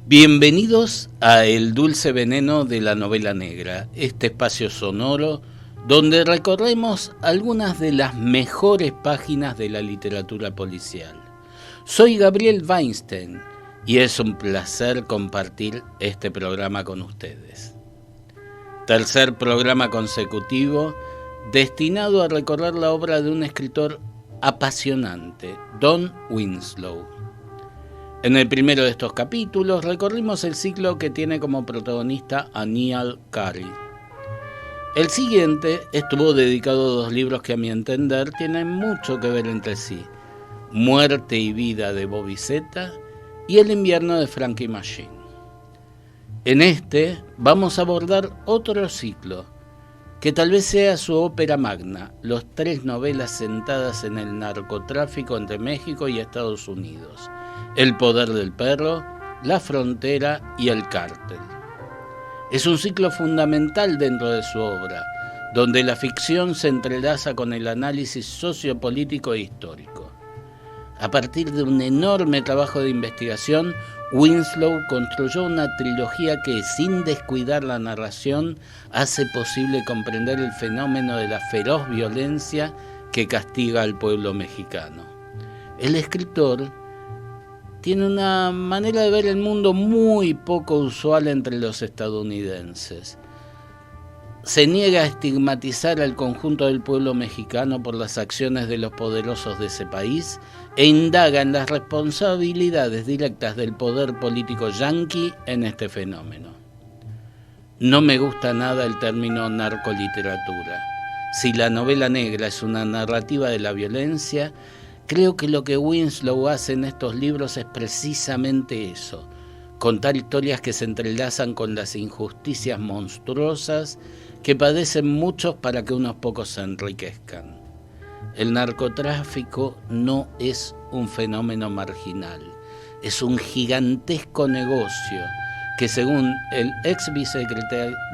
Bienvenidos a El Dulce Veneno de la Novela Negra, este espacio sonoro donde recorremos algunas de las mejores páginas de la literatura policial. Soy Gabriel Weinstein y es un placer compartir este programa con ustedes. Tercer programa consecutivo destinado a recorrer la obra de un escritor apasionante, Don Winslow. En el primero de estos capítulos recorrimos el ciclo que tiene como protagonista a Neal Carey. El siguiente estuvo dedicado a dos libros que a mi entender tienen mucho que ver entre sí: Muerte y vida de Bobby Zeta y El invierno de Frankie Machine. En este vamos a abordar otro ciclo, que tal vez sea su ópera magna, los 3 novelas sentadas en el narcotráfico entre México y Estados Unidos: El poder del perro, La frontera y El cártel. Es un ciclo fundamental dentro de su obra, donde la ficción se entrelaza con el análisis sociopolítico e histórico. A partir de un enorme trabajo de investigación, Winslow construyó una trilogía que, sin descuidar la narración, hace posible comprender el fenómeno de la feroz violencia que castiga al pueblo mexicano. El escritor tiene una manera de ver el mundo muy poco usual entre los estadounidenses. Se niega a estigmatizar al conjunto del pueblo mexicano por las acciones de los poderosos de ese país e indaga en las responsabilidades directas del poder político yanqui en este fenómeno. No me gusta nada el término narcoliteratura. Si la novela negra es una narrativa de la violencia, creo que lo que Winslow hace en estos libros es precisamente eso: contar historias que se entrelazan con las injusticias monstruosas que padecen muchos para que unos pocos se enriquezcan. El narcotráfico no es un fenómeno marginal, es un gigantesco negocio que, según el ex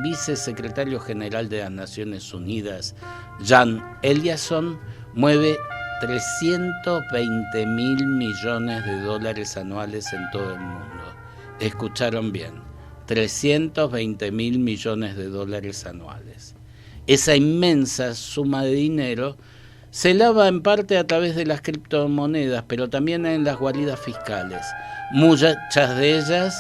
vicesecretario general de las Naciones Unidas, Jan Eliasson, mueve 320 mil millones de dólares anuales en todo el mundo. Escucharon bien, 320 mil millones de dólares anuales. Esa inmensa suma de dinero se lava en parte a través de las criptomonedas, pero también en las guaridas fiscales, muchas de ellas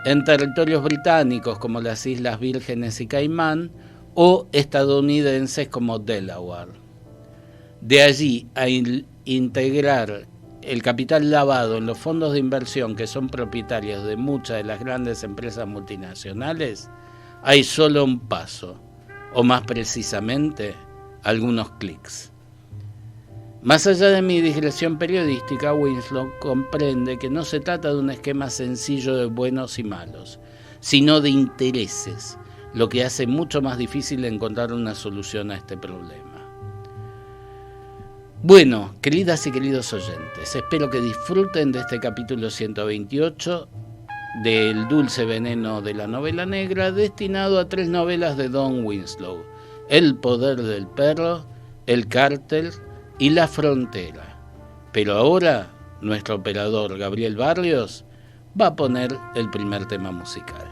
en territorios británicos como las Islas Vírgenes y Caimán, o estadounidenses como Delaware. De allí a integrar el capital lavado en los fondos de inversión que son propietarios de muchas de las grandes empresas multinacionales, hay solo un paso, o más precisamente, algunos clics. Más allá de mi digresión periodística, Winslow comprende que no se trata de un esquema sencillo de buenos y malos, sino de intereses, lo que hace mucho más difícil encontrar una solución a este problema. Bueno, queridas y queridos oyentes, espero que disfruten de este capítulo 128 del Dulce Veneno de la Novela Negra, destinado a 3 novelas de Don Winslow: El poder del perro, El cártel y La frontera. Pero ahora, nuestro operador Gabriel Barrios va a poner el primer tema musical.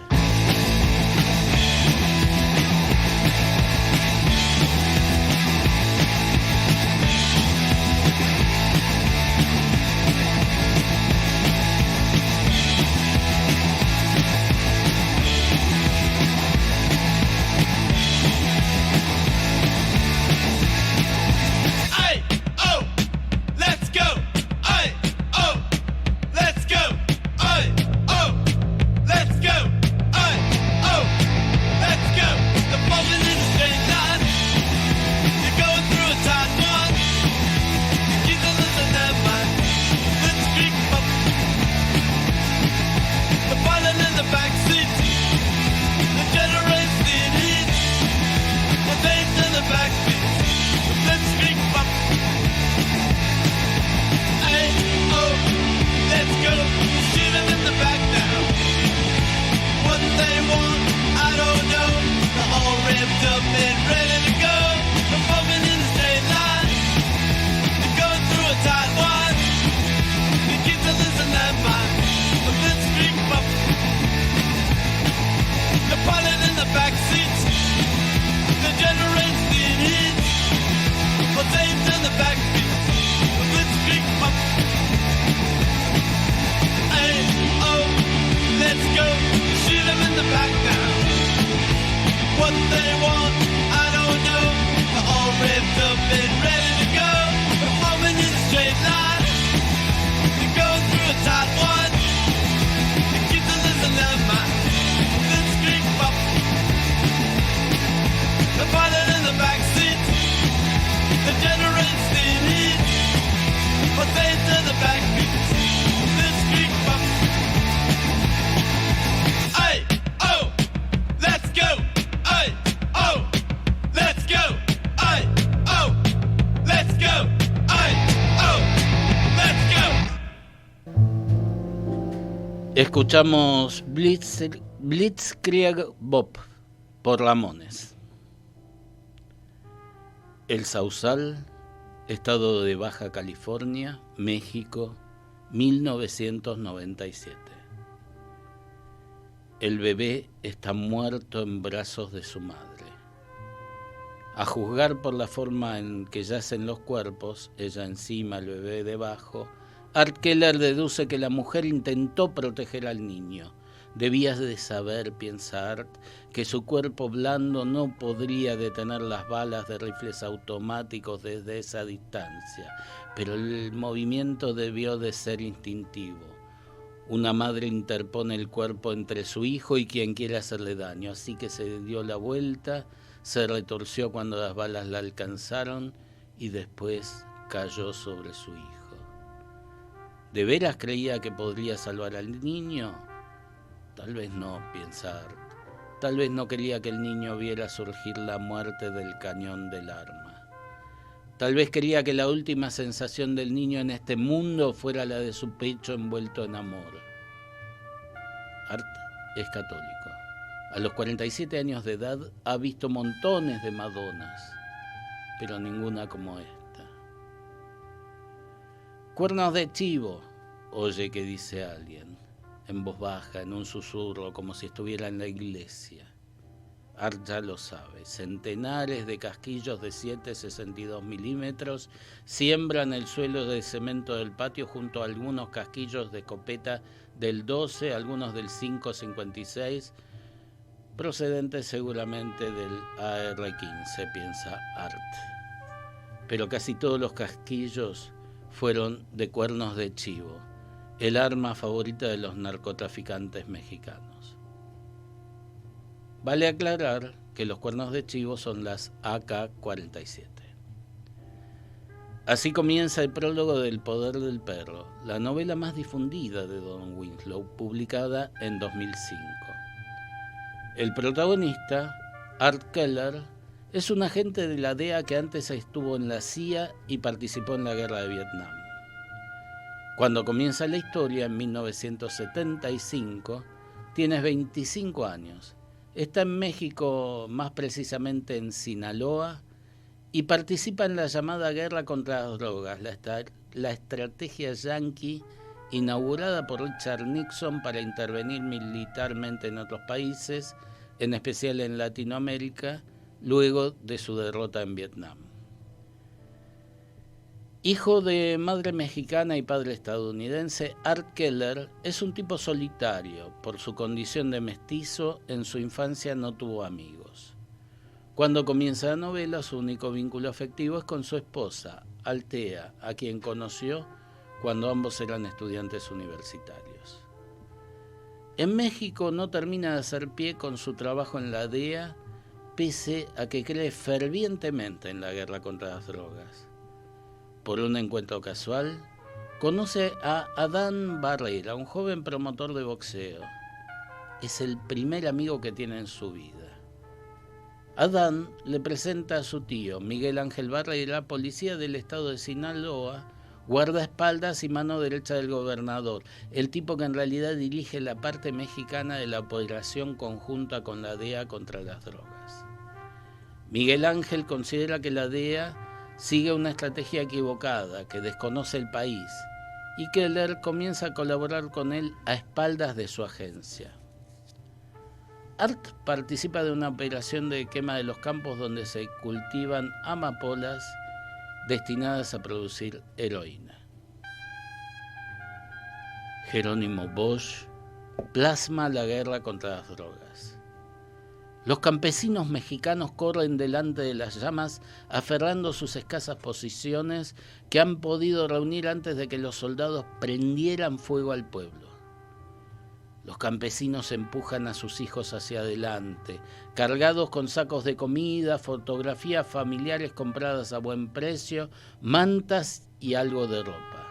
Escuchamos Blitzkrieg Bop por Ramones. El Sausal, estado de Baja California, México, 1997. El bebé está muerto en brazos de su madre. A juzgar por la forma en que yacen los cuerpos, ella encima, el bebé debajo, Art Keller deduce que la mujer intentó proteger al niño. Debías de saber, piensa Art, que su cuerpo blando no podría detener las balas de rifles automáticos desde esa distancia, pero el movimiento debió de ser instintivo. Una madre interpone el cuerpo entre su hijo y quien quiere hacerle daño, así que se dio la vuelta, se retorció cuando las balas la alcanzaron y después cayó sobre su hijo. ¿De veras creía que podría salvar al niño? Tal vez no, piensa Art. Tal vez no quería que el niño viera surgir la muerte del cañón del arma. Tal vez quería que la última sensación del niño en este mundo fuera la de su pecho envuelto en amor. Art es católico. A los 47 años de edad ha visto montones de Madonas, pero ninguna como esta. Cuernos de chivo, oye que dice alguien, en voz baja, en un susurro, como si estuviera en la iglesia. Art ya lo sabe, centenares de casquillos de 7,62 milímetros siembran el suelo de cemento del patio junto a algunos casquillos de escopeta del 12, algunos del 5,56, procedentes seguramente del AR-15, piensa Art. Pero casi todos los casquillos fueron de cuernos de chivo, el arma favorita de los narcotraficantes mexicanos. Vale aclarar que los cuernos de chivo son las AK-47. Así comienza el prólogo del Poder del Perro, la novela más difundida de Don Winslow, publicada en 2005. El protagonista, Art Keller, es un agente de la DEA que antes estuvo en la CIA y participó en la Guerra de Vietnam. Cuando comienza la historia, en 1975, tienes 25 años. Está en México, más precisamente en Sinaloa, y participa en la llamada guerra contra las drogas, la estrategia yanqui inaugurada por Richard Nixon para intervenir militarmente en otros países, en especial en Latinoamérica, luego de su derrota en Vietnam. Hijo de madre mexicana y padre estadounidense, Art Keller es un tipo solitario. Por su condición de mestizo, en su infancia no tuvo amigos. Cuando comienza la novela, su único vínculo afectivo es con su esposa, Althea, a quien conoció cuando ambos eran estudiantes universitarios. En México no termina de hacer pie con su trabajo en la DEA, pese a que cree fervientemente en la guerra contra las drogas. Por un encuentro casual, conoce a Adán Barrera, un joven promotor de boxeo. Es el primer amigo que tiene en su vida. Adán le presenta a su tío, Miguel Ángel Barrera, policía del estado de Sinaloa, guardaespaldas y mano derecha del gobernador, el tipo que en realidad dirige la parte mexicana de la operación conjunta con la DEA contra las drogas. Miguel Ángel considera que la DEA sigue una estrategia equivocada, que desconoce el país, y Keller comienza a colaborar con él a espaldas de su agencia. Art participa de una operación de quema de los campos donde se cultivan amapolas destinadas a producir heroína. Jerónimo Bosch plasma la guerra contra las drogas. Los campesinos mexicanos corren delante de las llamas aferrando sus escasas posiciones que han podido reunir antes de que los soldados prendieran fuego al pueblo. Los campesinos empujan a sus hijos hacia adelante, cargados con sacos de comida, fotografías familiares compradas a buen precio, mantas y algo de ropa.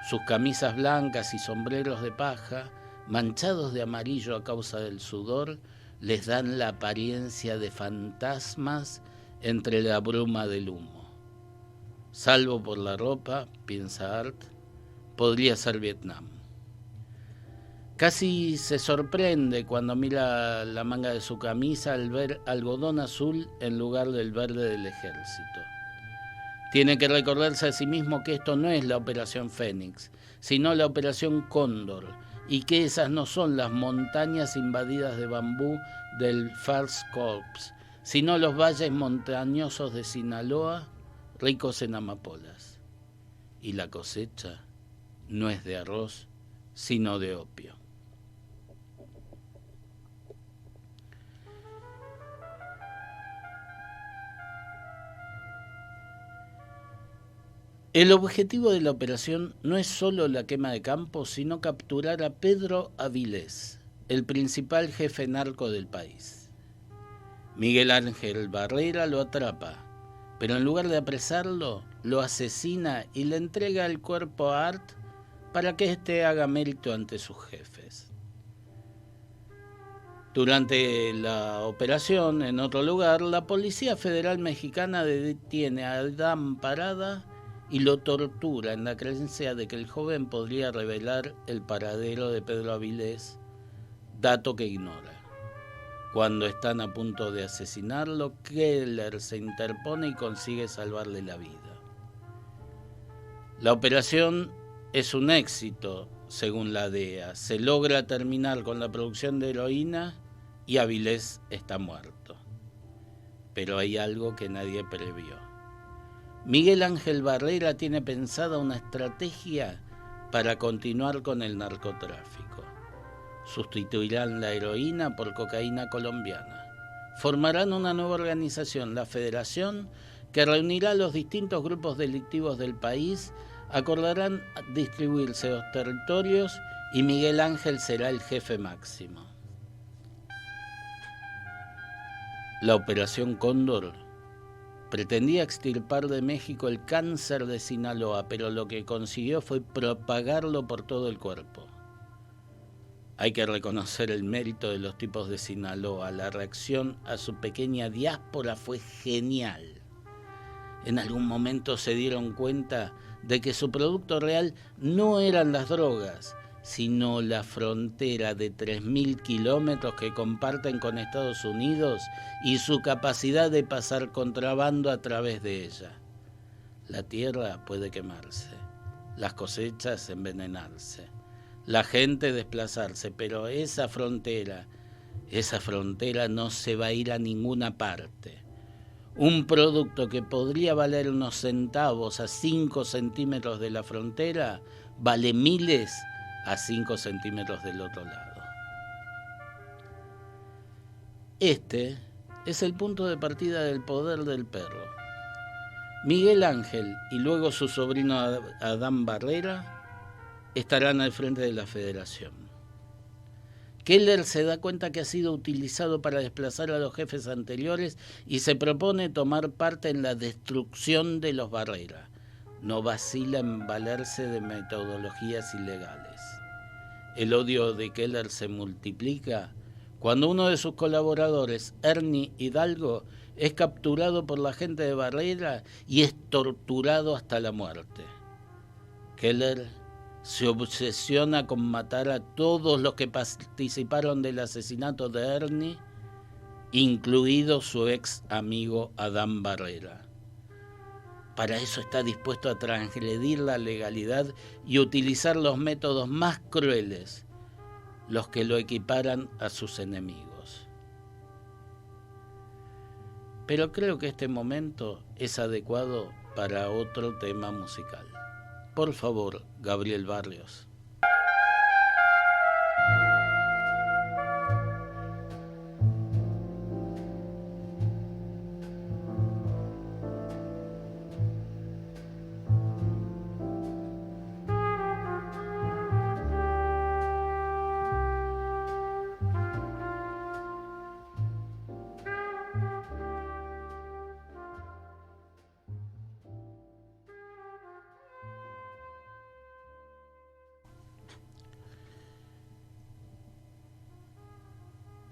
Sus camisas blancas y sombreros de paja, manchados de amarillo a causa del sudor, les dan la apariencia de fantasmas entre la bruma del humo. Salvo por la ropa, piensa Art, podría ser Vietnam. Casi se sorprende cuando mira la manga de su camisa al ver algodón azul en lugar del verde del ejército. Tiene que recordarse a sí mismo que esto no es la Operación Fénix, sino la Operación Cóndor, y que esas no son las montañas invadidas de bambú del First Corps, sino los valles montañosos de Sinaloa, ricos en amapolas. Y la cosecha no es de arroz, sino de opio. El objetivo de la operación no es solo la quema de campos, sino capturar a Pedro Avilés, el principal jefe narco del país. Miguel Ángel Barrera lo atrapa, pero en lugar de apresarlo, lo asesina y le entrega el cuerpo a Art para que éste haga mérito ante sus jefes. Durante la operación, en otro lugar, la Policía Federal Mexicana detiene a Adán Parada y lo tortura en la creencia de que el joven podría revelar el paradero de Pedro Avilés, dato que ignora. Cuando están a punto de asesinarlo, Keller se interpone y consigue salvarle la vida. La operación es un éxito, según la DEA. Se logra terminar con la producción de heroína y Avilés está muerto. Pero hay algo que nadie previó. Miguel Ángel Barrera tiene pensada una estrategia para continuar con el narcotráfico. Sustituirán la heroína por cocaína colombiana. Formarán una nueva organización, la Federación, que reunirá a los distintos grupos delictivos del país, acordarán distribuirse los territorios y Miguel Ángel será el jefe máximo. La Operación Cóndor pretendía extirpar de México el cáncer de Sinaloa, pero lo que consiguió fue propagarlo por todo el cuerpo. Hay que reconocer el mérito de los tipos de Sinaloa. La reacción a su pequeña diáspora fue genial. En algún momento se dieron cuenta de que su producto real no eran las drogas, sino la frontera de 3.000 kilómetros que comparten con Estados Unidos y su capacidad de pasar contrabando a través de ella. La tierra puede quemarse, las cosechas envenenarse, la gente desplazarse, pero esa frontera no se va a ir a ninguna parte. Un producto que podría valer unos centavos a 5 centímetros de la frontera vale miles a 5 centímetros del otro lado. Este es el punto de partida del poder del perro. Miguel Ángel y luego su sobrino Adán Barrera estarán al frente de la Federación. Keller se da cuenta que ha sido utilizado para desplazar a los jefes anteriores y se propone tomar parte en la destrucción de los Barrera. No vacila en valerse de metodologías ilegales. El odio de Keller se multiplica cuando uno de sus colaboradores, Ernie Hidalgo, es capturado por la gente de Barrera y es torturado hasta la muerte. Keller se obsesiona con matar a todos los que participaron del asesinato de Ernie, incluido su ex amigo Adán Barrera. Para eso está dispuesto a transgredir la legalidad y utilizar los métodos más crueles, los que lo equiparan a sus enemigos. Pero creo que este momento es adecuado para otro tema musical. Por favor, Gabriel Barrios.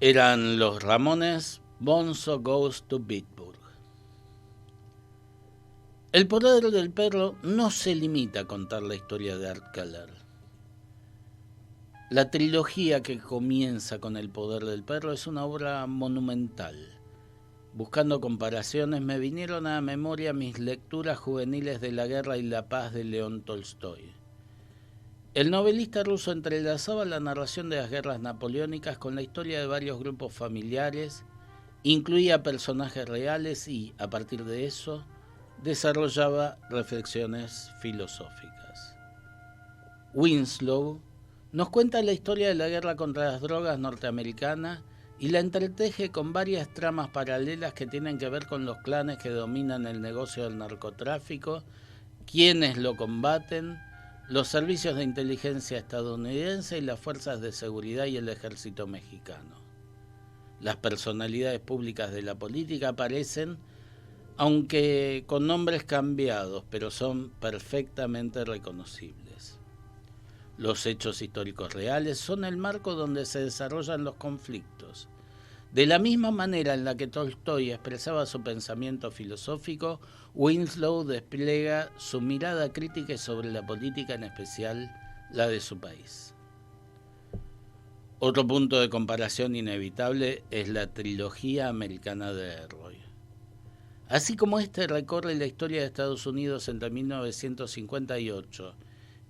Eran los Ramones, Bonzo Goes to Pittsburgh. El poder del perro no se limita a contar la historia de Art Keller. La trilogía que comienza con El poder del perro es una obra monumental. Buscando comparaciones me vinieron a la memoria mis lecturas juveniles de La guerra y la paz de León Tolstoy. El novelista ruso entrelazaba la narración de las guerras napoleónicas con la historia de varios grupos familiares, incluía personajes reales y, a partir de eso, desarrollaba reflexiones filosóficas. Winslow nos cuenta la historia de la guerra contra las drogas norteamericana y la entreteje con varias tramas paralelas que tienen que ver con los clanes que dominan el negocio del narcotráfico, quienes lo combaten, los servicios de inteligencia estadounidense y las fuerzas de seguridad y el ejército mexicano. Las personalidades públicas de la política aparecen, aunque con nombres cambiados, pero son perfectamente reconocibles. Los hechos históricos reales son el marco donde se desarrollan los conflictos. De la misma manera en la que Tolstoy expresaba su pensamiento filosófico, Winslow despliega su mirada crítica sobre la política, en especial la de su país. Otro punto de comparación inevitable es la trilogía americana de Elroy. Así como este recorre la historia de Estados Unidos entre 1958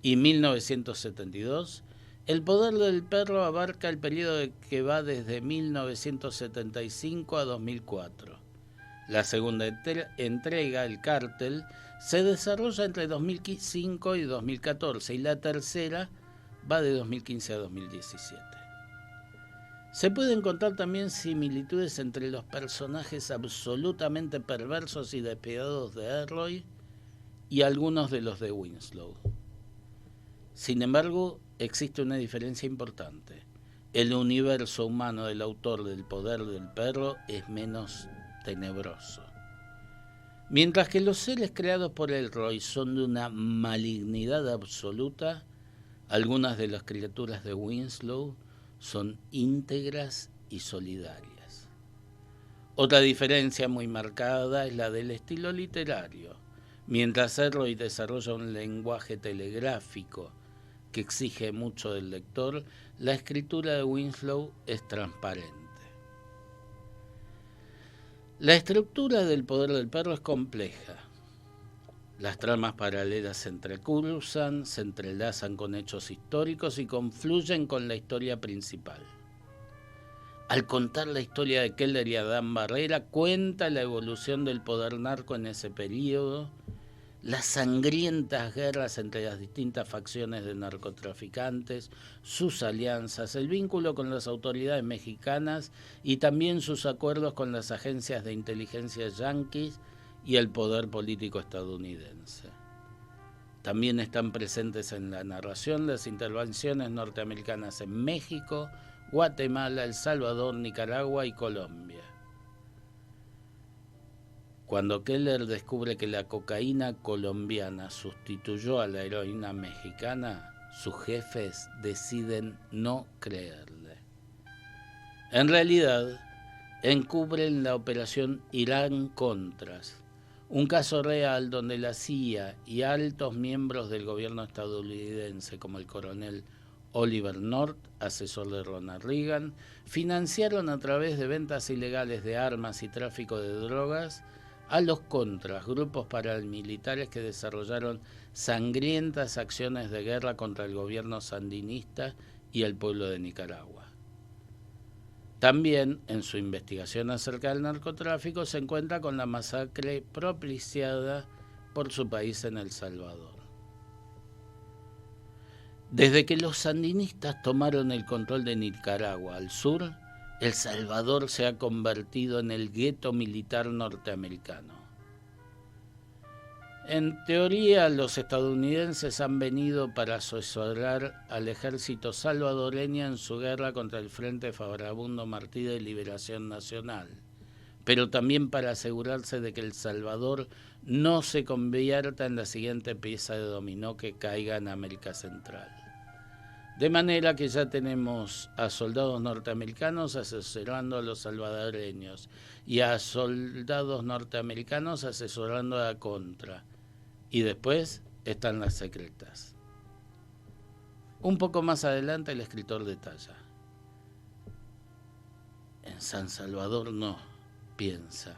y 1972, El poder del perro abarca el periodo que va desde 1975 a 2004. La segunda entrega, El cártel, se desarrolla entre 2005 y 2014 y la tercera va de 2015 a 2017. Se pueden encontrar también similitudes entre los personajes absolutamente perversos y despiadados de Elroy y algunos de los de Winslow. Sin embargo, existe una diferencia importante. El universo humano del autor del poder del perro es menos tenebroso. Mientras que los seres creados por Elroy son de una malignidad absoluta, algunas de las criaturas de Winslow son íntegras y solidarias. Otra diferencia muy marcada es la del estilo literario. Mientras Elroy desarrolla un lenguaje telegráfico que exige mucho del lector, la escritura de Winslow es transparente. La estructura del poder del perro es compleja. Las tramas paralelas se entrecruzan, se entrelazan con hechos históricos y confluyen con la historia principal. Al contar la historia de Keller y Adán Barrera, cuenta la evolución del poder narco en ese periodo, las sangrientas guerras entre las distintas facciones de narcotraficantes, sus alianzas, el vínculo con las autoridades mexicanas y también sus acuerdos con las agencias de inteligencia yanquis y el poder político estadounidense. También están presentes en la narración las intervenciones norteamericanas en México, Guatemala, El Salvador, Nicaragua y Colombia. Cuando Keller descubre que la cocaína colombiana sustituyó a la heroína mexicana, sus jefes deciden no creerle. En realidad, encubren la operación Irán-Contras, un caso real donde la CIA y altos miembros del gobierno estadounidense, como el coronel Oliver North, asesor de Ronald Reagan, financiaron a través de ventas ilegales de armas y tráfico de drogas a los Contras, grupos paramilitares que desarrollaron sangrientas acciones de guerra contra el gobierno sandinista y el pueblo de Nicaragua. También, en su investigación acerca del narcotráfico, se encuentra con la masacre propiciada por su país en El Salvador. Desde que los sandinistas tomaron el control de Nicaragua al sur, El Salvador se ha convertido en el gueto militar norteamericano. En teoría, los estadounidenses han venido para asesorar al ejército salvadoreño en su guerra contra el Frente Farabundo Martí de Liberación Nacional, pero también para asegurarse de que El Salvador no se convierta en la siguiente pieza de dominó que caiga en América Central. De manera que ya tenemos a soldados norteamericanos asesorando a los salvadoreños y a soldados norteamericanos asesorando a la Contra. Y después están las secretas. Un poco más adelante el escritor detalla: en San Salvador no, piensa,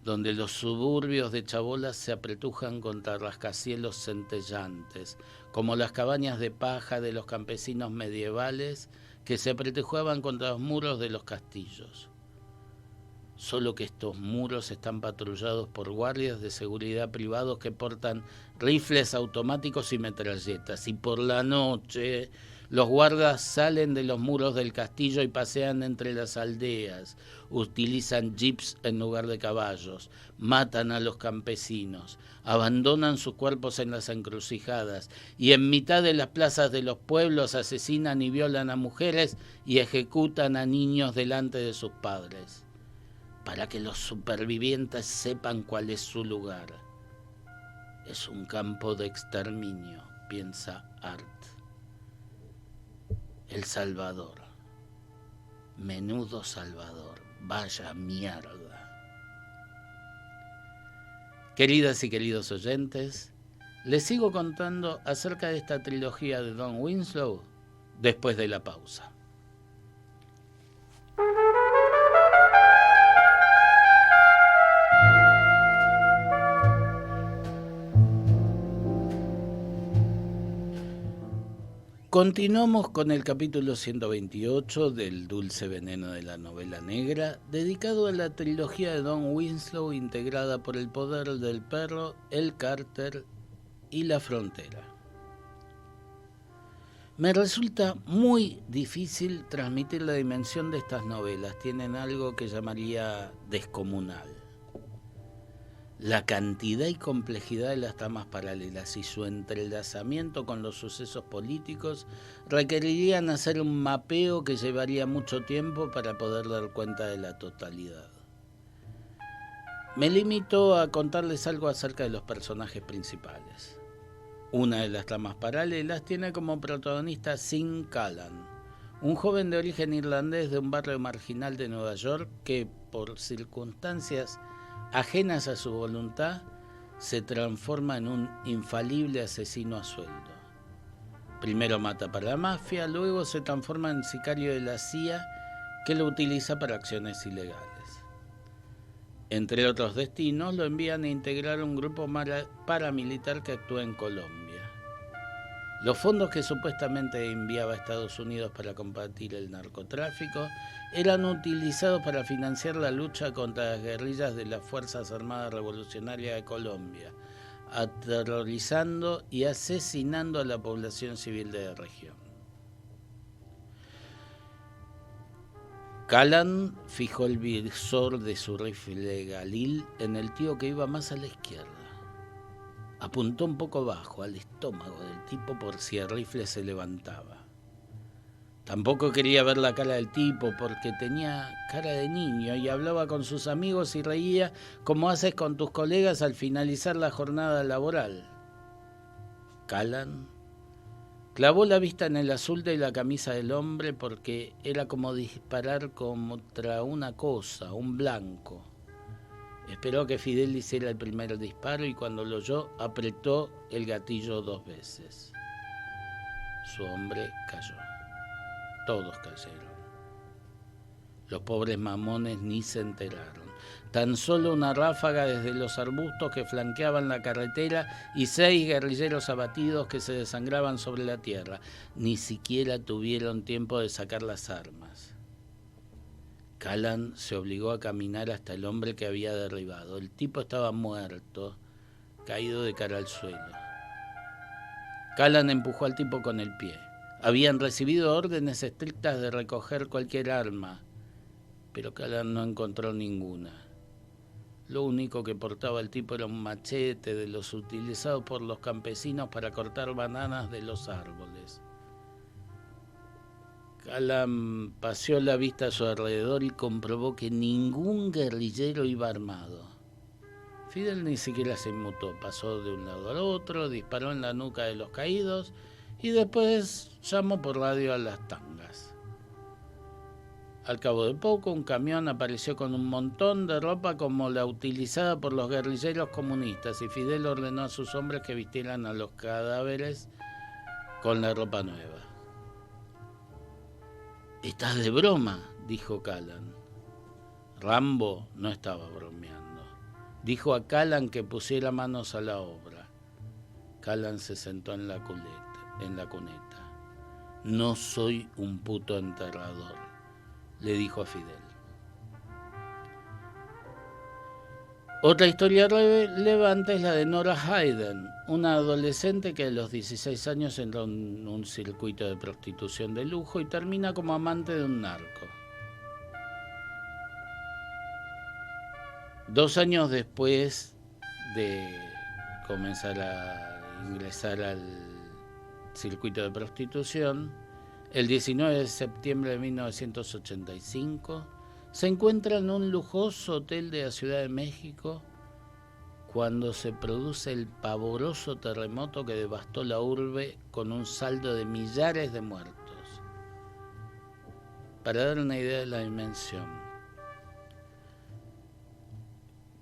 donde los suburbios de chabolas se apretujan contra rascacielos centellantes, como las cabañas de paja de los campesinos medievales que se apretujaban contra los muros de los castillos. Solo que estos muros están patrullados por guardias de seguridad privados que portan rifles automáticos y metralletas. Y por la noche los guardas salen de los muros del castillo y pasean entre las aldeas. Utilizan jeeps en lugar de caballos. Matan a los campesinos. Abandonan sus cuerpos en las encrucijadas. Y en mitad de las plazas de los pueblos asesinan y violan a mujeres y ejecutan a niños delante de sus padres, para que los supervivientes sepan cuál es su lugar. Es un campo de exterminio, piensa Art. El Salvador. Menudo Salvador. Vaya mierda. Queridas y queridos oyentes, les sigo contando acerca de esta trilogía de Don Winslow después de la pausa. Continuamos con el capítulo 128 del Dulce Veneno de la Novela Negra, dedicado a la trilogía de Don Winslow integrada por El Poder del Perro, El Cárter y La Frontera. Me resulta muy difícil transmitir la dimensión de estas novelas. Tienen algo que llamaría descomunal. La cantidad y complejidad de las tramas paralelas y su entrelazamiento con los sucesos políticos requerirían hacer un mapeo que llevaría mucho tiempo para poder dar cuenta de la totalidad. Me limito a contarles algo acerca de los personajes principales. Una de las tramas paralelas tiene como protagonista a Sean Callan, un joven de origen irlandés de un barrio marginal de Nueva York que, por circunstancias ajenas a su voluntad, se transforma en un infalible asesino a sueldo. Primero mata para la mafia, luego se transforma en sicario de la CIA que lo utiliza para acciones ilegales. Entre otros destinos, lo envían a integrar un grupo paramilitar que actúa en Colombia. Los fondos que supuestamente enviaba a Estados Unidos para combatir el narcotráfico eran utilizados para financiar la lucha contra las guerrillas de las Fuerzas Armadas Revolucionarias de Colombia, aterrorizando y asesinando a la población civil de la región. Callan fijó el visor de su rifle Galil en el tío que iba más a la izquierda. Apuntó un poco bajo, al estómago del tipo, por si el rifle se levantaba. Tampoco quería ver la cara del tipo porque tenía cara de niño y hablaba con sus amigos y reía como haces con tus colegas al finalizar la jornada laboral. Callan clavó la vista en el azul de la camisa del hombre porque era como disparar contra una cosa, un blanco. Esperó que Fidel hiciera el primer disparo y cuando lo oyó apretó el gatillo 2 veces. Su hombre cayó. Todos cayeron. Los pobres mamones ni se enteraron. Tan solo una ráfaga desde los arbustos que flanqueaban la carretera y 6 guerrilleros abatidos que se desangraban sobre la tierra. Ni siquiera tuvieron tiempo de sacar las armas. Callan se obligó a caminar hasta el hombre que había derribado. El tipo estaba muerto, caído de cara al suelo. Callan empujó al tipo con el pie. Habían recibido órdenes estrictas de recoger cualquier arma, pero Callan no encontró ninguna. Lo único que portaba el tipo era un machete de los utilizados por los campesinos para cortar bananas de los árboles. Callan paseó la vista a su alrededor y comprobó que ningún guerrillero iba armado. Fidel ni siquiera se inmutó, pasó de un lado al otro, disparó en la nuca de los caídos y después llamó por radio a las tangas. Al cabo de poco, un camión apareció con un montón de ropa como la utilizada por los guerrilleros comunistas y Fidel ordenó a sus hombres que vistieran a los cadáveres con la ropa nueva. «¿Estás de broma?», dijo Callan. Rambo no estaba bromeando. Dijo a Callan que pusiera manos a la obra. Callan se sentó en la cuneta. «No soy un puto enterrador», le dijo a Fidel. Otra historia relevante es la de Nora Hayden, una adolescente que a los 16 años entró en un circuito de prostitución de lujo y termina como amante de un narco. 2 años después de comenzar a ingresar al circuito de prostitución, el 19 de septiembre de 1985, se encuentra en un lujoso hotel de la Ciudad de México cuando se produce el pavoroso terremoto que devastó la urbe con un saldo de millares de muertos. Para dar una idea de la dimensión,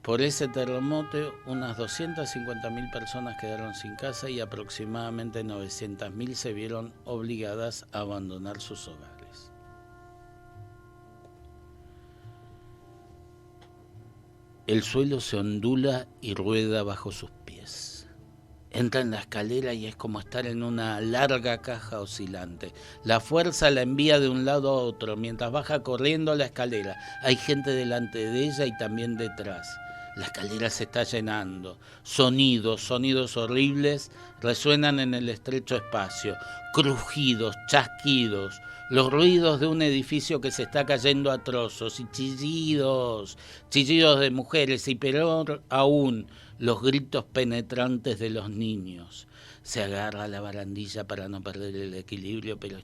por ese terremoto unas 250.000 personas quedaron sin casa y aproximadamente 900.000 se vieron obligadas a abandonar sus hogares. El suelo se ondula y rueda bajo sus pies. Entra en la escalera y es como estar en una larga caja oscilante. La fuerza la envía de un lado a otro mientras baja corriendo la escalera. Hay gente delante de ella y también detrás. La escalera se está llenando. Sonidos horribles resuenan en el estrecho espacio. Crujidos, chasquidos, los ruidos de un edificio que se está cayendo a trozos y chillidos de mujeres y peor aún, los gritos penetrantes de los niños. Se agarra a la barandilla para no perder el equilibrio, pero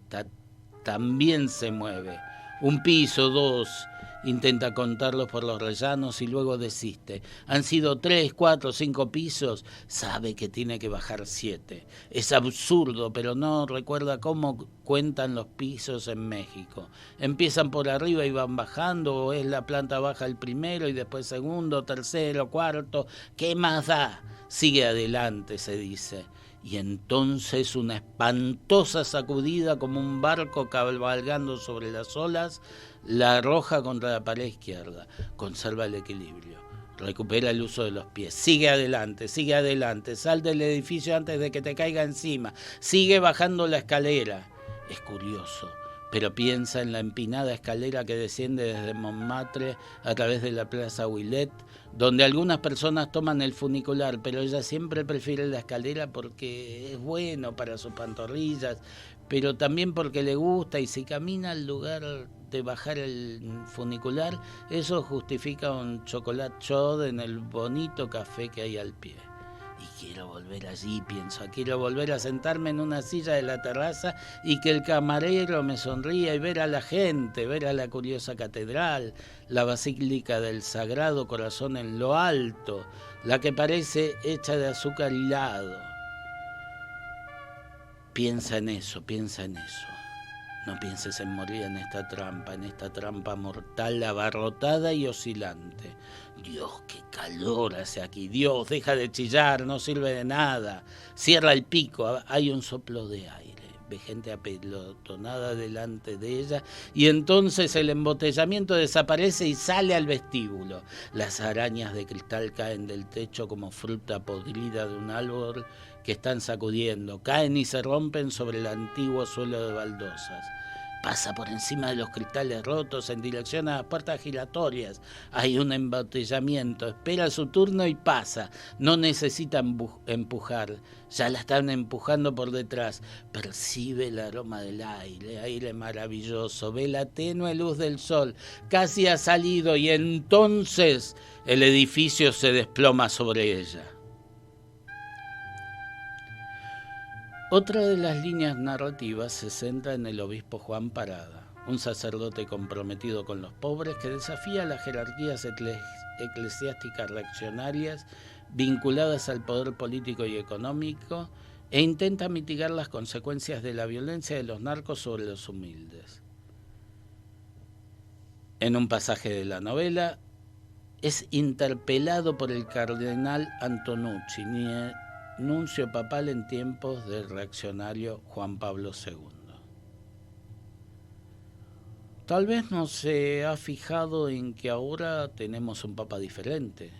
también se mueve. Un piso, 2, intenta contarlos por los rellanos y luego desiste. Han sido 3, 4, 5 pisos, sabe que tiene que bajar 7. Es absurdo, pero no recuerda cómo cuentan los pisos en México. Empiezan por arriba y van bajando, o es la planta baja el primero y después segundo, tercero, cuarto. ¿Qué más da? Sigue adelante, se dice. Y entonces una espantosa sacudida como un barco cabalgando sobre las olas la arroja contra la pared izquierda. Conserva el equilibrio, recupera el uso de los pies, sigue adelante, sal del edificio antes de que te caiga encima, sigue bajando la escalera. Es curioso, pero piensa en la empinada escalera que desciende desde Montmartre a través de la Plaza Ouillet, donde algunas personas toman el funicular, pero ella siempre prefiere la escalera porque es bueno para sus pantorrillas, pero también porque le gusta, y si camina al lugar de bajar el funicular, eso justifica un chocolate chaud en el bonito café que hay al pie. Y quiero volver allí, pienso, quiero volver a sentarme en una silla de la terraza y que el camarero me sonría y ver a la gente, ver a la curiosa catedral, la basílica del Sagrado Corazón en lo alto, la que parece hecha de azúcar hilado. Piensa en eso. No pienses en morir en esta trampa mortal, abarrotada y oscilante. Dios, qué calor hace aquí. Dios, deja de chillar, no sirve de nada. Cierra el pico, hay un soplo de aire. Ve gente apelotonada delante de ella y entonces el embotellamiento desaparece y sale al vestíbulo. Las arañas de cristal caen del techo como fruta podrida de un árbol que están sacudiendo, caen y se rompen sobre el antiguo suelo de baldosas. Pasa por encima de los cristales rotos en dirección a las puertas giratorias. Hay un embotellamiento, espera su turno y pasa. No necesita empujar, ya la están empujando por detrás. Percibe el aroma del aire maravilloso, ve la tenue luz del sol. Casi ha salido y entonces el edificio se desploma sobre ella. Otra de las líneas narrativas se centra en el obispo Juan Parada, un sacerdote comprometido con los pobres que desafía las jerarquías eclesiásticas reaccionarias vinculadas al poder político y económico e intenta mitigar las consecuencias de la violencia de los narcos sobre los humildes. En un pasaje de la novela es interpelado por el cardenal Antonucci, nuncio papal en tiempos del reaccionario Juan Pablo II. Tal vez no se ha fijado en que ahora tenemos un papa diferente.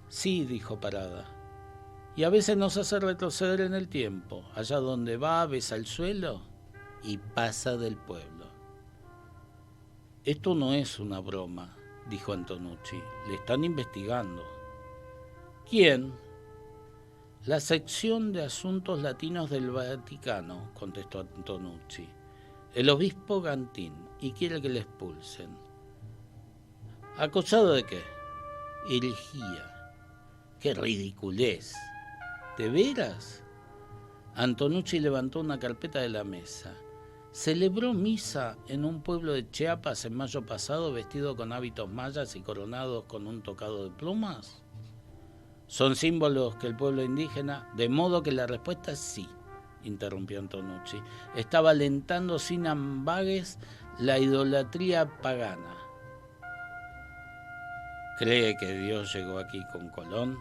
Sí, dijo Parada, y a veces nos hace retroceder en el tiempo. Allá donde va, besa el suelo y pasa del pueblo. Esto no es una broma, dijo Antonucci. Le están investigando. ¿Quién? La sección de asuntos latinos del Vaticano, contestó Antonucci. El obispo Gantín, y quiere que le expulsen. ¿Acusado de qué? Herejía. ¡Qué ridiculez! ¿De veras? Antonucci levantó una carpeta de la mesa. Celebró misa en un pueblo de Chiapas en mayo pasado vestido con hábitos mayas y coronados con un tocado de plumas. Son símbolos que el pueblo indígena, de modo que la respuesta es sí, interrumpió Antonucci. Estaba alentando sin ambages la idolatría pagana. ¿Cree que Dios llegó aquí con Colón?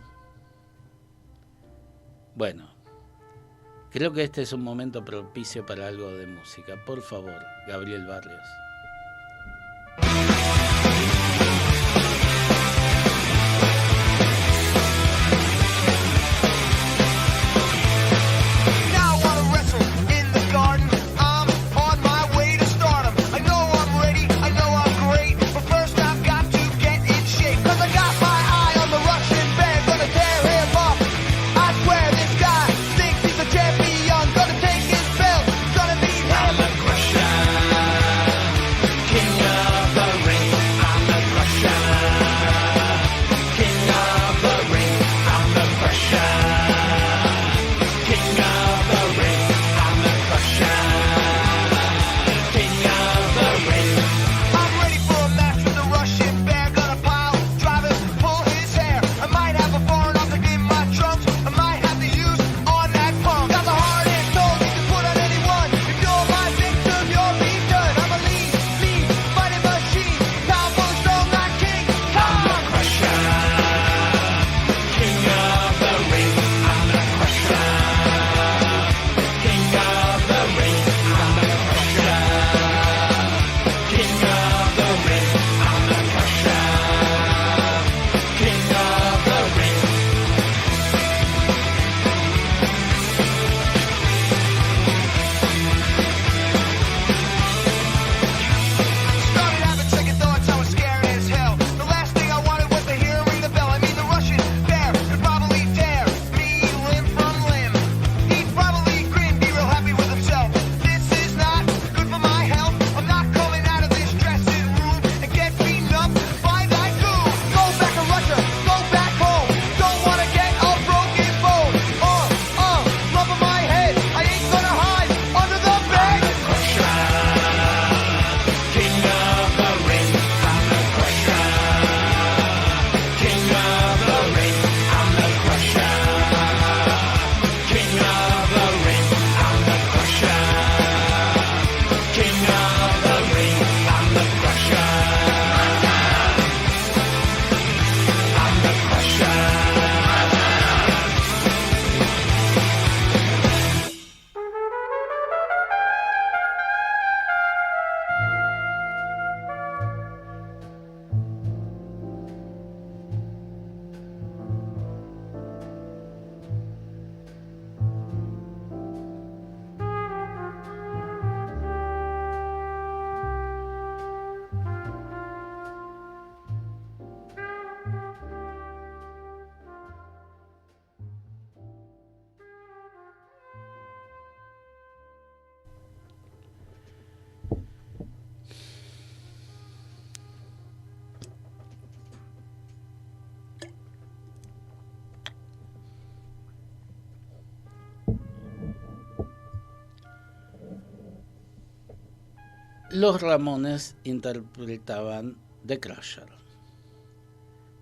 Bueno, creo que este es un momento propicio para algo de música. Por favor, Gabriel Barrios. Los Ramones interpretaban The Crusher.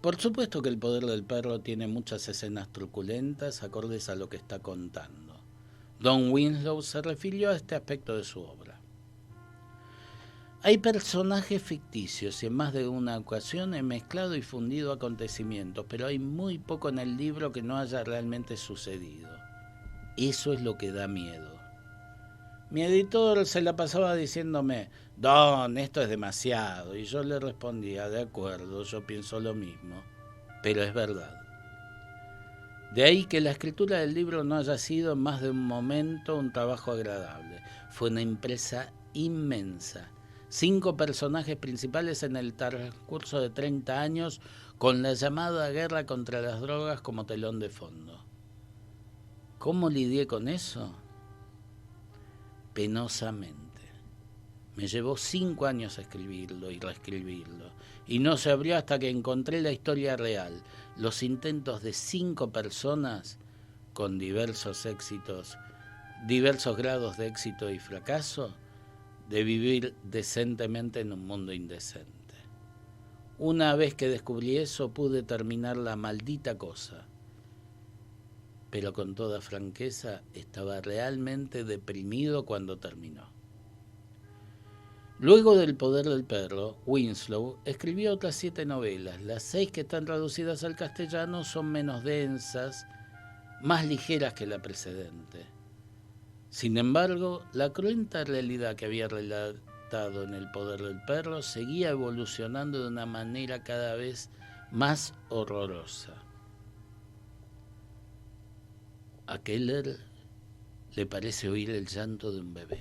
Por supuesto que El poder del perro tiene muchas escenas truculentas acordes a lo que está contando. Don Winslow se refirió a este aspecto de su obra. Hay personajes ficticios y en más de una ocasión he mezclado y fundido acontecimientos, pero hay muy poco en el libro que no haya realmente sucedido. Eso es lo que da miedo. Mi editor se la pasaba diciéndome, Don, esto es demasiado, y yo le respondía, de acuerdo, yo pienso lo mismo, pero es verdad. De ahí que la escritura del libro no haya sido en más de un momento un trabajo agradable. Fue una empresa inmensa. 5 personajes principales en el transcurso de 30 años con la llamada guerra contra las drogas como telón de fondo. ¿Cómo lidié con eso? Penosamente. Me llevó 5 años escribirlo y reescribirlo. Y no se abrió hasta que encontré la historia real. Los intentos de 5 personas con diversos éxitos, diversos grados de éxito y fracaso, de vivir decentemente en un mundo indecente. Una vez que descubrí eso, pude terminar la maldita cosa. Pero con toda franqueza, estaba realmente deprimido cuando terminó. Luego del Poder del Perro, Winslow escribió otras 7 novelas. Las 6 que están traducidas al castellano son menos densas, más ligeras que la precedente. Sin embargo, la cruenta realidad que había relatado en El Poder del Perro seguía evolucionando de una manera cada vez más horrorosa. A Keller le parece oír el llanto de un bebé.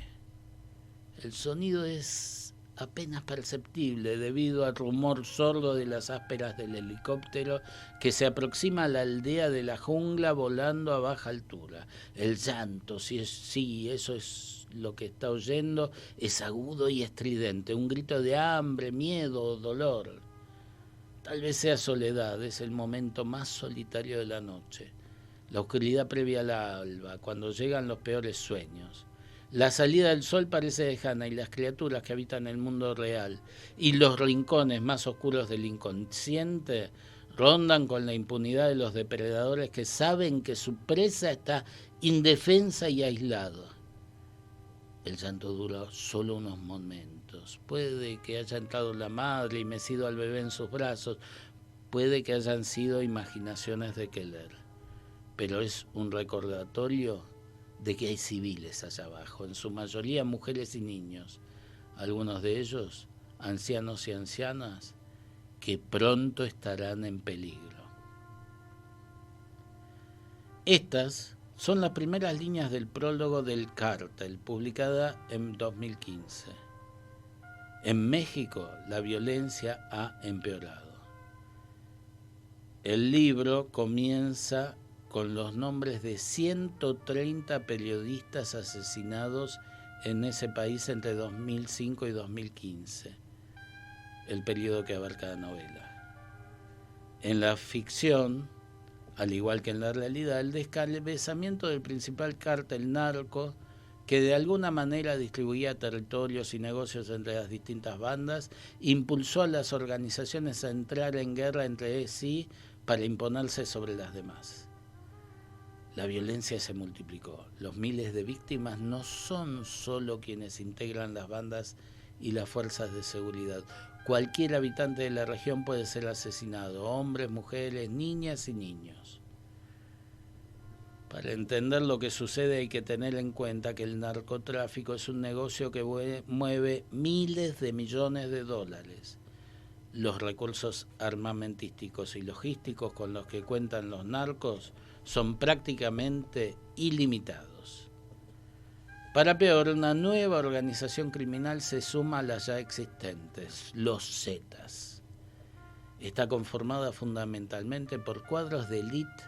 El sonido es apenas perceptible debido al rumor sordo de las ásperas del helicóptero que se aproxima a la aldea de la jungla volando a baja altura. El llanto, sí, eso es lo que está oyendo, es agudo y estridente, un grito de hambre, miedo o dolor. Tal vez sea soledad, es el momento más solitario de la noche, la oscuridad previa al alba, cuando llegan los peores sueños. La salida del sol parece lejana y las criaturas que habitan el mundo real y los rincones más oscuros del inconsciente rondan con la impunidad de los depredadores que saben que su presa está indefensa y aislada. El llanto dura solo unos momentos. Puede que haya entrado la madre y mecido al bebé en sus brazos. Puede que hayan sido imaginaciones de Keller. Pero es un recordatorio de que hay civiles allá abajo, en su mayoría mujeres y niños, algunos de ellos ancianos y ancianas que pronto estarán en peligro. Estas son las primeras líneas del prólogo del Cártel, publicada en 2015. En México la violencia ha empeorado. El libro comienza con los nombres de 130 periodistas asesinados en ese país entre 2005 y 2015, el periodo que abarca la novela. En la ficción, al igual que en la realidad, el descabezamiento del principal cártel narco, que de alguna manera distribuía territorios y negocios entre las distintas bandas, impulsó a las organizaciones a entrar en guerra entre sí para imponerse sobre las demás. La violencia se multiplicó. Los miles de víctimas no son solo quienes integran las bandas y las fuerzas de seguridad. Cualquier habitante de la región puede ser asesinado, hombres, mujeres, niñas y niños. Para entender lo que sucede hay que tener en cuenta que el narcotráfico es un negocio que mueve miles de millones de dólares. Los recursos armamentísticos y logísticos con los que cuentan los narcos son prácticamente ilimitados. Para peor, una nueva organización criminal se suma a las ya existentes, los Zetas. Está conformada fundamentalmente por cuadros de élite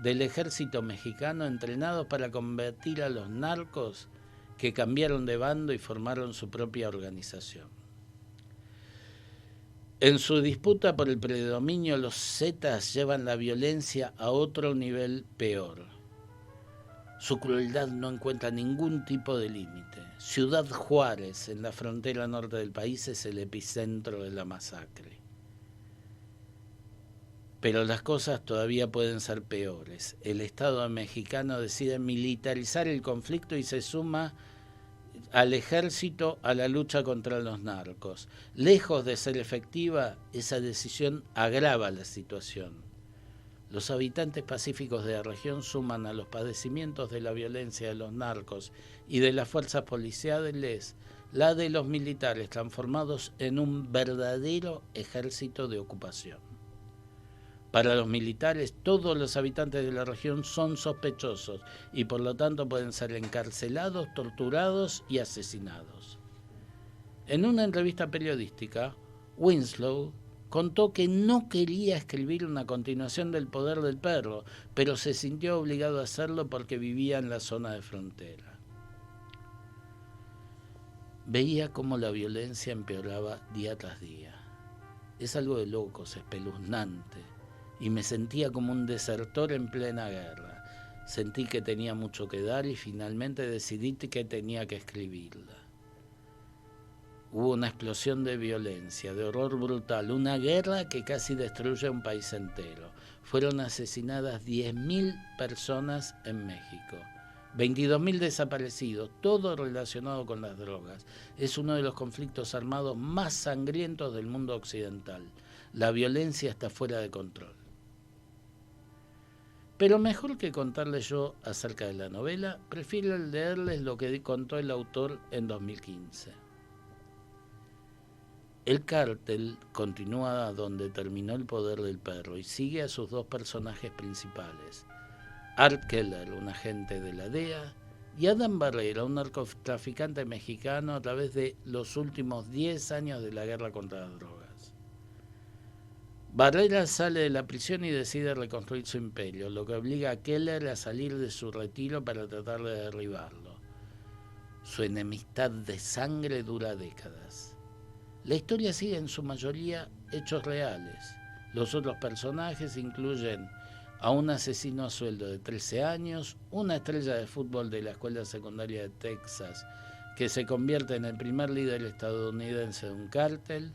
del ejército mexicano entrenados para combatir a los narcos que cambiaron de bando y formaron su propia organización. En su disputa por el predominio, los Zetas llevan la violencia a otro nivel peor. Su crueldad no encuentra ningún tipo de límite. Ciudad Juárez, en la frontera norte del país, es el epicentro de la masacre. Pero las cosas todavía pueden ser peores. El Estado mexicano decide militarizar el conflicto y se suma al ejército a la lucha contra los narcos. Lejos de ser efectiva, esa decisión agrava la situación. Los habitantes pacíficos de la región suman a los padecimientos de la violencia de los narcos y de las fuerzas policiales la de los militares transformados en un verdadero ejército de ocupación. Para los militares, todos los habitantes de la región son sospechosos y por lo tanto pueden ser encarcelados, torturados y asesinados. En una entrevista periodística, Winslow contó que no quería escribir una continuación del Poder del Perro, pero se sintió obligado a hacerlo porque vivía en la zona de frontera. Veía cómo la violencia empeoraba día tras día. Es algo de locos, espeluznante, y me sentía como un desertor en plena guerra. Sentí que tenía mucho que dar y finalmente decidí que tenía que escribirla. Hubo una explosión de violencia, de horror brutal, una guerra que casi destruye un país entero. Fueron asesinadas 10.000 personas en México, 22.000 desaparecidos, todo relacionado con las drogas. Es uno de los conflictos armados más sangrientos del mundo occidental. La violencia está fuera de control. Pero mejor que contarles yo acerca de la novela, prefiero leerles lo que contó el autor en 2015. El cártel continúa donde terminó El Poder del Perro y sigue a sus dos personajes principales, Art Keller, un agente de la DEA, y Adán Barrera, un narcotraficante mexicano a través de los últimos 10 años de la guerra contra las drogas. Barrera sale de la prisión y decide reconstruir su imperio, lo que obliga a Keller a salir de su retiro para tratar de derribarlo. Su enemistad de sangre dura décadas. La historia sigue en su mayoría hechos reales. Los otros personajes incluyen a un asesino a sueldo de 13 años, una estrella de fútbol de la escuela secundaria de Texas que se convierte en el primer líder estadounidense de un cártel,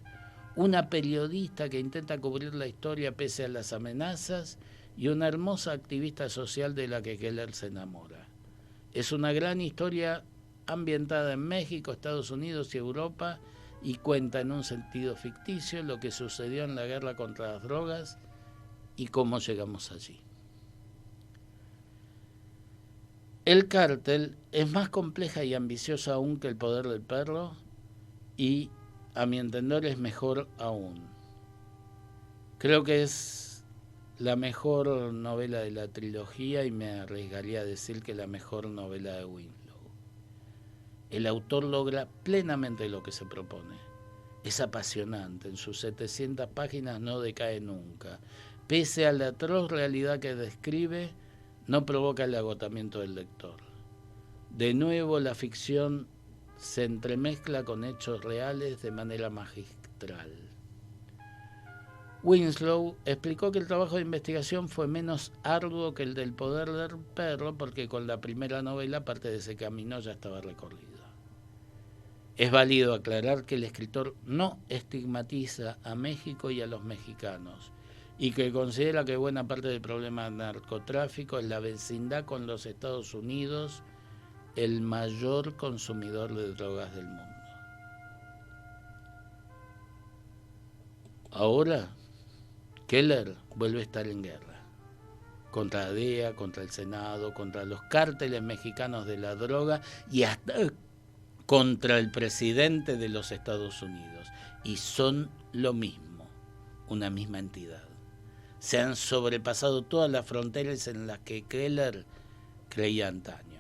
una periodista que intenta cubrir la historia pese a las amenazas y una hermosa activista social de la que Keller se enamora. Es una gran historia ambientada en México, Estados Unidos y Europa y cuenta en un sentido ficticio lo que sucedió en la guerra contra las drogas y cómo llegamos allí. El cártel es más compleja y ambiciosa aún que El Poder del Perro y, a mi entender, es mejor aún. Creo que es la mejor novela de la trilogía y me arriesgaría a decir que la mejor novela de Winslow. El autor logra plenamente lo que se propone. Es apasionante, en sus 700 páginas no decae nunca. Pese a la atroz realidad que describe, no provoca el agotamiento del lector. De nuevo, la ficción se entremezcla con hechos reales de manera magistral. Winslow explicó que el trabajo de investigación fue menos arduo que el del Poder del Perro porque con la primera novela parte de ese camino ya estaba recorrido. Es válido aclarar que el escritor no estigmatiza a México y a los mexicanos y que considera que buena parte del problema del narcotráfico es la vecindad con los Estados Unidos, el mayor consumidor de drogas del mundo. Ahora, Keller vuelve a estar en guerra, contra la DEA, contra el Senado, contra los cárteles mexicanos de la droga y hasta contra el presidente de los Estados Unidos. Y son lo mismo, una misma entidad. Se han sobrepasado todas las fronteras en las que Keller creía antaño.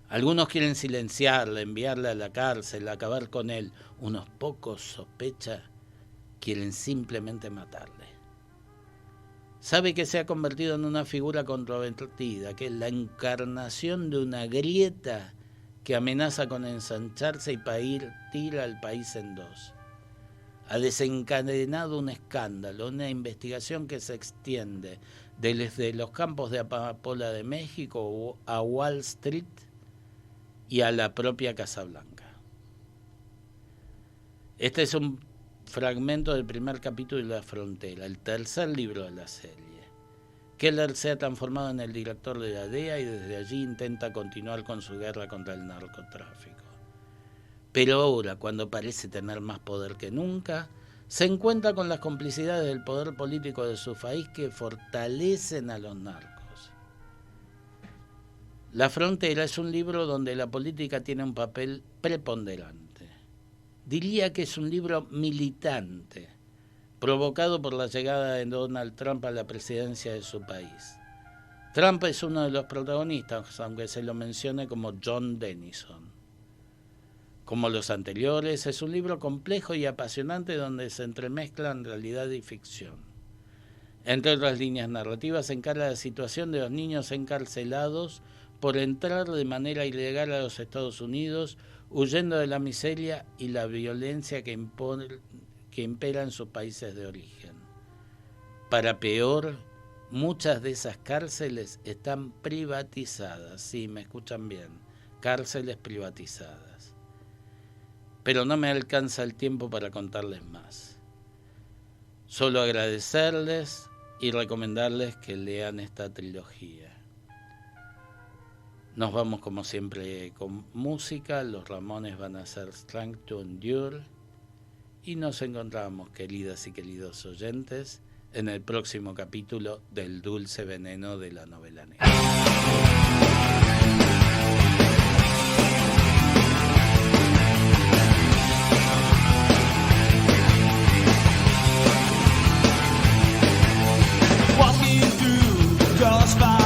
Algunos quieren silenciarle, enviarle a la cárcel, acabar con él. Unos pocos, sospecha, quieren simplemente matarle. Sabe que se ha convertido en una figura controvertida, que es la encarnación de una grieta que amenaza con ensancharse y partir al país en dos. Ha desencadenado un escándalo, una investigación que se extiende desde los campos de amapola de México a Wall Street y a la propia Casa Blanca. Este es un fragmento del primer capítulo de La Frontera, el tercer libro de la serie. Keller se ha transformado en el director de la DEA y desde allí intenta continuar con su guerra contra el narcotráfico. Pero ahora, cuando parece tener más poder que nunca, se encuentra con las complicidades del poder político de su país que fortalecen a los narcos. La Frontera es un libro donde la política tiene un papel preponderante. Diría que es un libro militante, provocado por la llegada de Donald Trump a la presidencia de su país. Trump es uno de los protagonistas, aunque se lo mencione como John Dennison. Como los anteriores, es un libro complejo y apasionante donde se entremezclan realidad y ficción. Entre otras líneas narrativas, encara la situación de los niños encarcelados por entrar de manera ilegal a los Estados Unidos, huyendo de la miseria y la violencia que impera en sus países de origen. Para peor, muchas de esas cárceles están privatizadas. Sí, me escuchan bien, cárceles privatizadas. Pero no me alcanza el tiempo para contarles más. Solo agradecerles y recomendarles que lean esta trilogía. Nos vamos como siempre con música. Los Ramones van a hacer Strength to Endure. Y nos encontramos, queridas y queridos oyentes, en el próximo capítulo del Dulce Veneno de la Novela Negra. Walking through the crossfire.